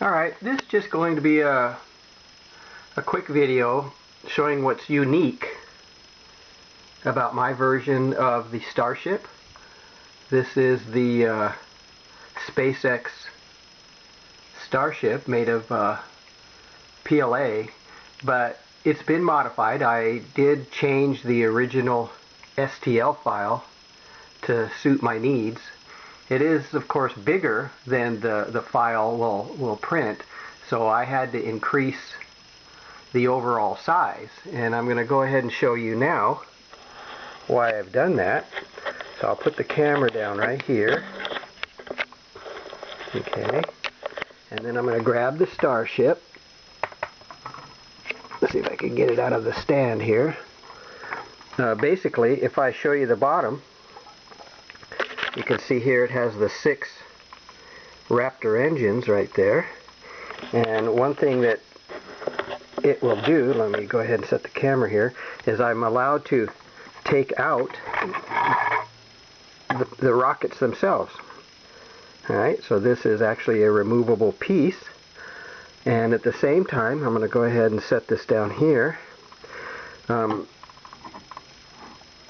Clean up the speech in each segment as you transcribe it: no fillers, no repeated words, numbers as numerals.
Alright, this is just going to be a quick video showing what's unique about my version of the Starship. This is the SpaceX Starship made of PLA, but it's been modified. I did change the original STL file to suit my needs. It is, of course, bigger than the file will print, so I had to increase the overall size. And I'm going to go ahead and show you now why I've done that. So I'll put the camera down right here. Okay. And then I'm going to grab the Starship. Let's see if I can get it out of the stand here. Basically, if I show you the bottom, you can see here it has the 6 Raptor engines right there. And one thing that it will do, let me go ahead and set the camera here, is I'm allowed to take out the rockets themselves. Alright, so this is actually a removable piece. And at the same time, I'm going to go ahead and set this down here.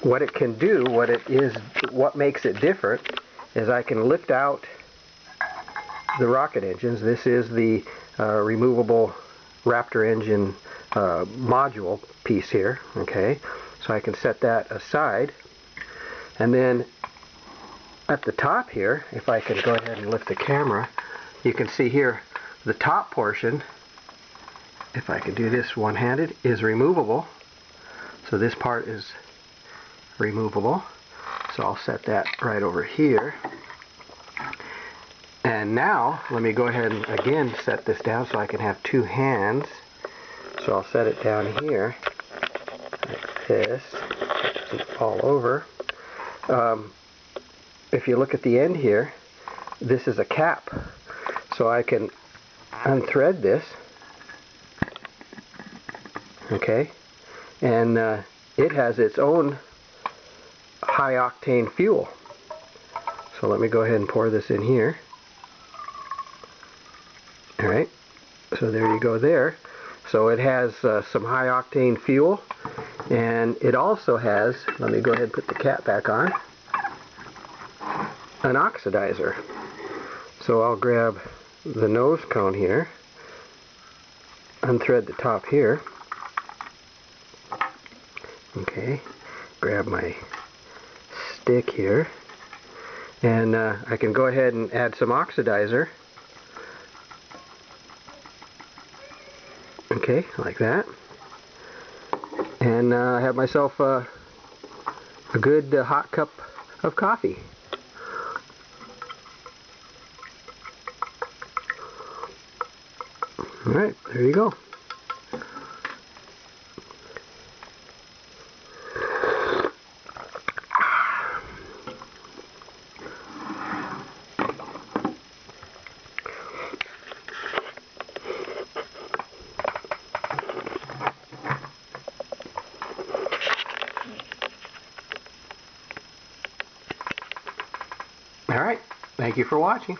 What it can do, what makes it different, is I can lift out the rocket engines. This is the removable Raptor engine module piece here. Okay, so I can set that aside, and then at the top here, if I can go ahead and lift the camera, you can see here the top portion, if I can do this one-handed, is removable. So this part is removable. So I'll set that right over here. And now let me go ahead and again set this down so I can have 2 hands. So I'll set it down here like this. It doesn't fall over. If you look at the end here, this is a cap. So I can unthread this. Okay. And it has its own high octane fuel. So let me go ahead and pour this in here. Alright, so there you go there. So it has some high octane fuel, and it also has, let me go ahead and put the cap back on, an oxidizer. So I'll grab the nose cone here, unthread the top here. Okay, grab my stick here, and I can go ahead and add some oxidizer. Okay, like that, and I have myself a good hot cup of coffee. Alright, there you go. Alright, thank you for watching.